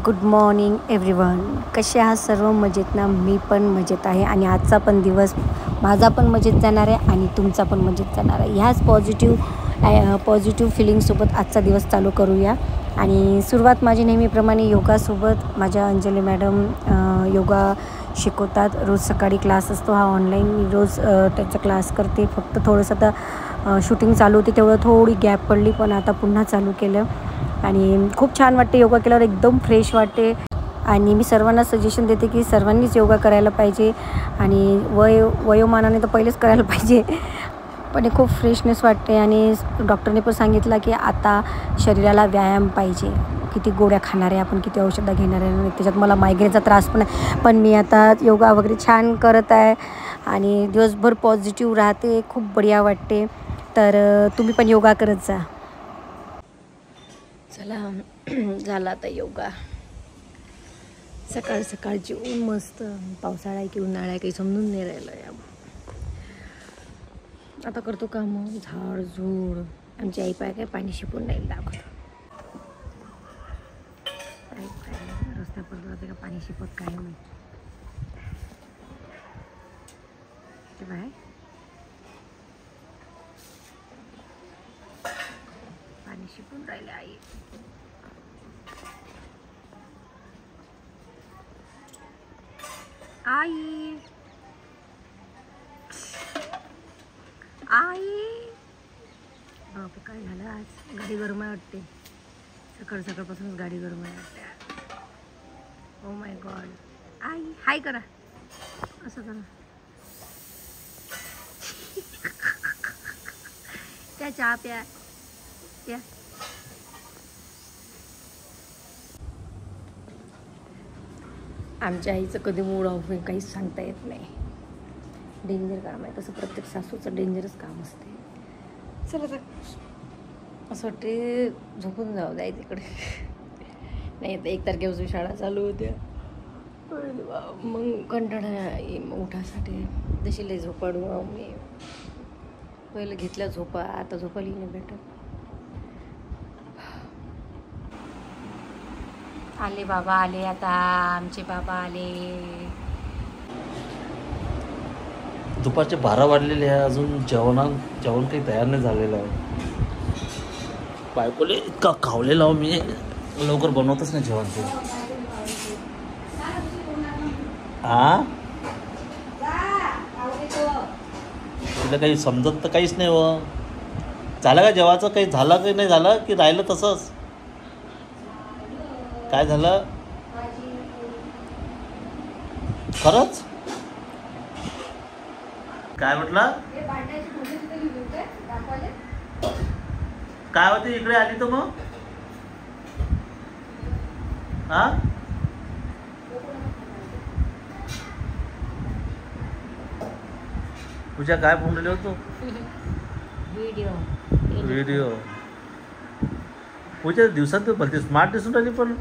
Good morning everyone. कसे आहात सर्व? मजेत ना? मी पण मजेत आहे आणि आजचा पण दिवस माझा पण मजेत जाणार आहे आणि तुमचा पण मजेत जाणार आहे. ह्याच पॉझिटिव्ह फिलिंगसोबत आजचा दिवस चालू करूया. आणि सुरुवात माझी नेहमीप्रमाणे योगासोबत. माझ्या अंजली मॅडम योगा शिकवतात. रोज सकाळी क्लास असतो हा ऑनलाईन. मी रोज त्याचा क्लास करते. फक्त थोडंसं आता शूटिंग चालू होती तेवढं थोडी गॅप पडली, पण आता पुन्हा चालू केलं आणि खूप छान वाटते. योगा केल्यावर एकदम फ्रेश वाटते आणि मी सर्वांना सजेशन देते की सर्वांनीच योगा करायला पाहिजे आणि वयोमानाने तर पहिलेच करायला पाहिजे, पण खूप फ्रेशनेस वाटते. आणि डॉक्टरने पण सांगितलं की आता शरीराला व्यायाम पाहिजे. किती गोळ्या खाणार आहे आपण, किती औषधं घेणार आहे, त्याच्यात मला मायग्रेनचा त्रास पण आहे, पण मी आता योगा वगैरे छान करत आहे आणि दिवसभर पॉझिटिव्ह राहते. खूप बढिया वाटते. तर तुम्ही पण योगा करत जा. चला झाला आता योगा. सकाळ सकाळची ऊन मस्त. पावसाळा आहे की उन्हाळा आहे काही समजून नाही राहिलं या. आता करतो काम. झाड झूड. आमची आई पाय काय पाणी शिपून नाही दाखवत. रस्त्यापर्यंत जाते का पाणी शिपत काय नाही ते बाय. पाणी शिपून राहिले आई. आई बाप काय झालं आज? गाडी गरम आहे वाटते. सकाळपासूनच गाडी गरम आहे वाटते. Oh my God. आई हाय करा. असं करा. त्या चहा प्या. आमच्या आईचं कधी मूड ऑफ होईल काहीच सांगता येत नाही. डेंजर काम आहे. तसं प्रत्येक सासूचं डेंजरस काम असते. चला तर असं वाटते झोपून जाऊ द्या तिकडे. नाही आता 1 तारखेपासून शाळा चालू होत्या. मग कंटाळा उठासाठी जशी लई झोपाडू मी. पहिलं घेतल्या झोपा, आता झोपायला नाही भेटत. आले बाबा आले. आता आमचे बाबा आले. दुपारचे 12 वाजलेले आहे. अजून जेवण काही तयार नाही झालेलं आहे. बायकोले इतका खावलेला हो मी. लवकर बनवतच नाही जेवण ते. तिला काही समजत तर काहीच नाही हो. झालं का जेवायचं? काही झालं काही नाही झालं की राहिलं तसंच? काय झालं खरंच? काय म्हटलं? काय होते इकडे आली तर मग? पूजा काय फोन राहिली होतो? व्हिडिओ. पूजा दिवसात भलती स्मार्ट दिसून राहिली पण.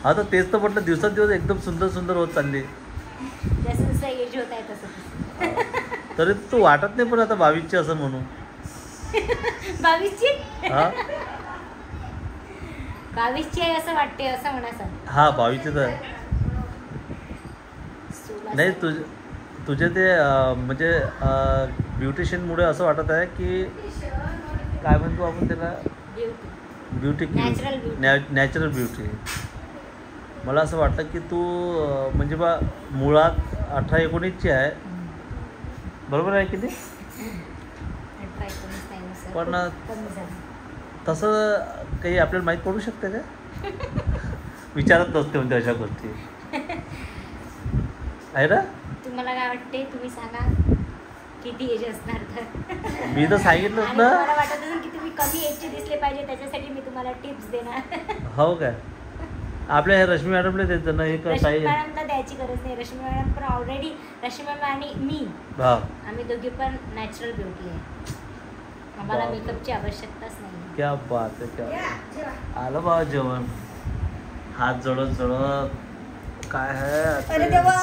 आता तेच तर म्हटलं, दिवसात दिवस एकदम सुंदर होत चालली. तरी तू वाटत नाही पण आता 22ची असं म्हणून. 22ची आहे असं वाटते. असं म्हणा. हा 22ची तर नाही. तुझे ते म्हणजे ब्युटिशियनमुळे असं वाटत आहे की काय म्हणतो आपण त्याला, ब्युटी, नॅचरल ब्युटी. मला असं वाटतं की तू म्हणजे बा मुळात 18-19ची आहे. बरोबर आहे की नाही? पण तसं काही आपल्याला माहीत पडू शकते का? विचारत नसते म्हणते अशा गोष्टी आहे ना. तुम्हाला काय वाटते? तुम्ही सांगा किती एज असणार तर. मी तर सांगितलं ना. मला वाटत असेल की तुम्ही कमी एजचे दिसले पाहिजे, त्याच्यासाठी मी तुम्हाला टिप्स देणार. हो काय? आपल्या हे रश्मी मॅडमला द्यायचं ना. रश्मी मॅडमला द्यायची गरज नाही. रश्मी मॅडम पण ऑलरेडी, रश्मी मॅडम आणि मी आम्ही दोघी पण नॅचरल ब्युटी आहे. आम्हाला मेकअपची आवश्यकताच नाही. क्या बात आहे. क्या आलं बाबा जेवण. हात जोडत काय आहे? अरे देवा.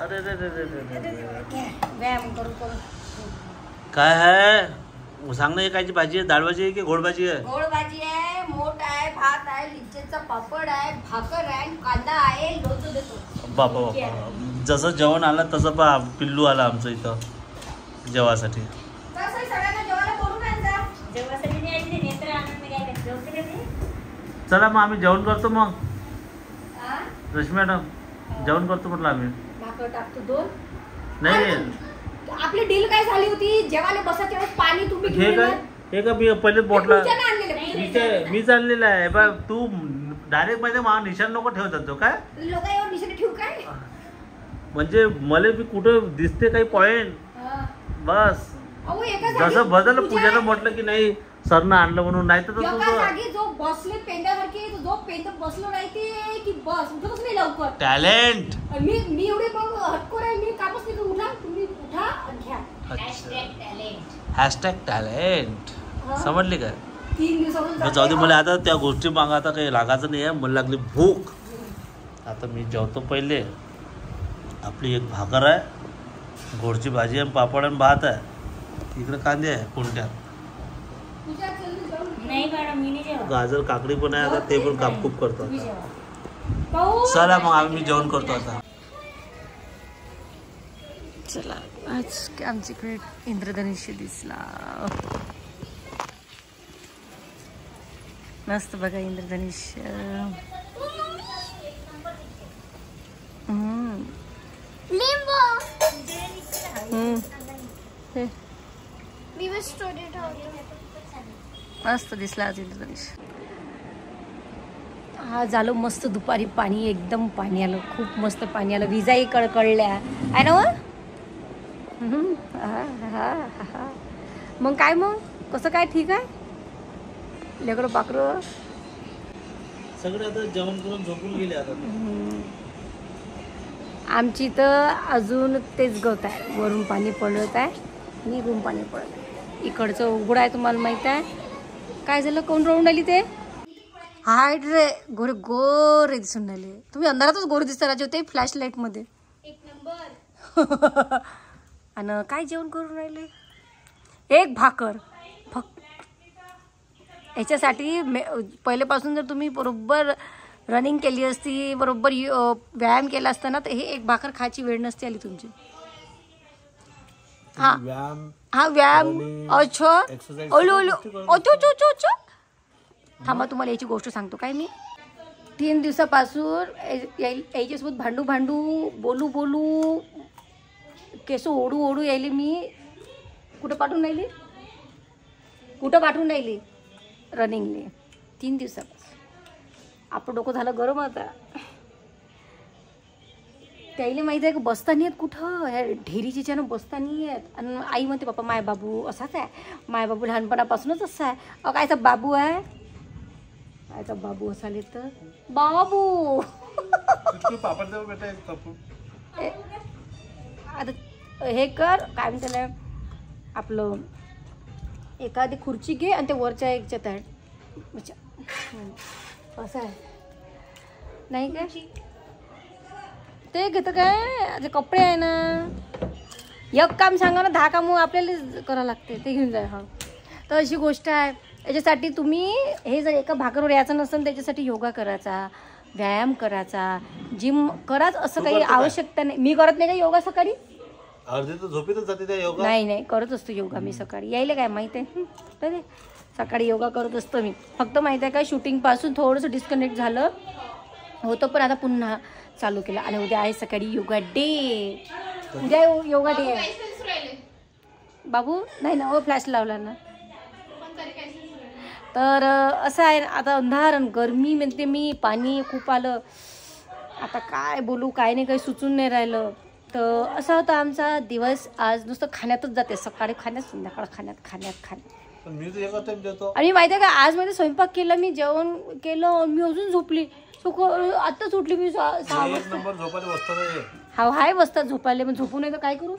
अरे व्यायाम करू. काय आहे सांग ना. कायची भाजी आहे? डाळ भाजी आहे की गोड भाजी आहे? गोड भाजी आहे, मोठ आहे, भात आहे, लिंबूचा पापड आहे, भाकर आहे, कांदा आहे, लोणचं देतो. बापा बापा, जसं जेवण आलं तसं पिल्लू आला आमचं इथं जेवासाठी. चला मग आम्ही जेवण करतो. मग रश्मी मॅडम जेवण करतो म्हटलं आम्ही. भाकर टाकतो 2. नाही आपली डील काय झाली होती? जेवायला बसायच्या वेळेस पाणी तुम्ही हे काय हे का मी पहिले बोटला आणलेलं. मी चाललेला आहे बा. तू डायरेक्ट मध्ये निशाण नको ठेवत जातो काय? लोक एवढं निशाण ठेवू काय? म्हणजे मला मी कुठं दिसते काही पॉइंट बस. जसं बदल पूजाला म्हटलं की नाही सरनं आणलं म्हणून. नाही तर जो बसले पेंड्यासारखी जो पेंड बसलो नाही ते की बस उठतच नाही लवकर. टॅलेंट. मी एवढे मग हटकोर आहे. मी कामच नाही. उठा तुम्ही उठा आणि घ्या. Hashtag talent. समजले का? 3 दिवसापासून जाऊ दे. मला आता त्या गोष्टी मागा आता काही लागायचं नाही आहे. मला लागली भूक. आता मी जेवतो. पहिले आपली एक भाकर आहे, गोडची भाजी आहे, पापड आणि भात आहे. इकडे कांदे आहे कोणत्या. गाजर काकडी पण आहे. आता ते पण कापकूप करतो. चला मग आम्ही जेवण करतो आता. चला आज आमच्याकडे इंद्रधनुष्य दिसला. मस्त बघा इंद्रधनुष्य. मस्त दिसला आज इंद्रधनुष्य. हा झालं मस्त. दुपारी पाणी एकदम पाणी आलं. खूप मस्त पाणी आलं. विजाही कळकळल्या आहे ना. मग काय मग कसं काय? ठीक आहे. लेकरं पाकरं सगळे आता जेवण करून झोपून गेले. आता आमची तर अजून तेच गत आहे. वरून पाणी पडत आहे, निघून पाणी पडत आहे. इकडचं उघड आहे. तुम्हाला माहित आहे काय झालं? कोण राहून राहिली ते? हायट रे गोरे गोरे दिसून राहिले. तुम्ही अंधारातच गोरे दिसता राजे होते फ्लॅश लाईट मध्ये. 1 नंबर. आणि काय जेवण करून राहिले? एक भाकर फक्त. याच्यासाठी पहिल्यापासून जर तुम्ही बरोबर रनिंग केली असती, बरोबर व्यायाम केला असता ना, तर हे एक भाकर खायची वेळ नसती आली तुमची. हा व्यायाम. अच्छा ओलो ओलो ओचो. थांबा तुम्हाला याची गोष्ट सांगतो काय. मी 3 दिवसापासून याच्यासोबत भांडू बोलू केस ओढू यायली. मी कुठं पाठवून राहिली रनिंगने 3 दिवसापासून. आपलं डोकं झालं गरम आता. त्याला माहिती आहे की बसता नाही येत कुठं. ह्या ढेरीच्यानं बसता नाही येत. आणि आई म्हणते बापा मायबाबू असाच आहे. मायबाबू लहानपणापासूनच असा आहे. कायचा बाबू आहे. कायचा बाबू असाले तर बाबू. आता हे कर काय म्हणते ना आपलं. एखादी खुर्ची घे आणि ते वरच्या एकच्यात आहे. असं आहे नाही काय ते घेतं काय. कपडे आहे ना. एक काम सांगा ना 10 कामं आपल्याला करावं लागते. ते घेऊन जा. हा तर अशी गोष्ट आहे. याच्यासाठी तुम्ही हे जर एका भाकरवर यायचं नसेल त्याच्यासाठी योगा करायचा, व्यायाम करायचा, जिम कराच. असं काही आवश्यकता नाही. मी करत नाही का योगा सकाळी? अर्धी तर झोपेतच जाते त्या योगा. नाही करत असतो योगा मी सकाळी. यायला काय माहिती आहे तर सकाळी योगा करत असतो मी. फक्त माहिती आहे का शूटिंगपासून थोडंसं डिस्कनेक्ट झालं होतं, पण आता पुन्हा चालू केलं. आणि उद्या आहे सकाळी योगा डे. उद्या योगा डे आहे बाबू. नाही ना फ्लॅश लावला ना. तर असं आहे आता अंधार गरमी म्हणते मी. पाणी खूप आलं. आता काय बोलू काय नाही काही सुचून नाही राहिलं. तर असा होता आमचा दिवस आज. नुसतं खाण्यातच जाते. सकाळी खाण्यात, संध्याकाळ खाण्यात. आणि माहिती आहे का आज मध्ये स्वयंपाक केला मी, जेवण केलं, मी अजून झोपली. आत्ताच उठली मी 6 वाजता. हाय वाजता झोपायला. मग झोपू नाही तर काय करू.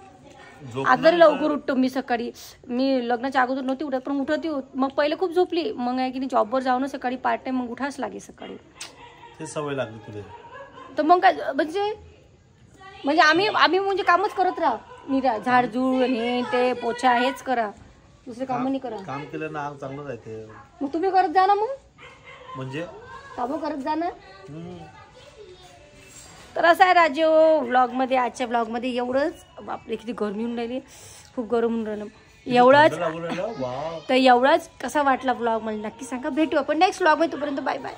आज जरी लवकर उठतो मी सकाळी. मी लग्नाच्या अगोदर नव्हती उठत पण उठत मग पहिले खूप झोपली. मग आहे की नाही जॉबवर जाऊन सकाळी पार्ट टाइम मग उठाच लागे सकाळी. ते सवय लागली तुला. तर मग काय म्हणजे म्हणजे आम्ही म्हणजे कामच करत राहा निरा झाडझूड हे ते पोछा हेच करा, दुसरे काम नाही करा. काम केलं ना अंग चांगलं राहते. मग तुम्ही करत जा ना, मग म्हणजे कामं करत जा ना. तर असं आहे राजू व्लॉगमध्ये, आजच्या व्लॉगमध्ये एवढंच. बापरे किती गरमी होऊन राहिली, खूप गरम होऊन राहिलं. एवढंच. तर एवढंच. कसा वाटला व्लॉग मला नक्की सांगा. भेटू आपण नेक्स्ट व्लॉगमध्ये. तोपर्यंत बाय बाय.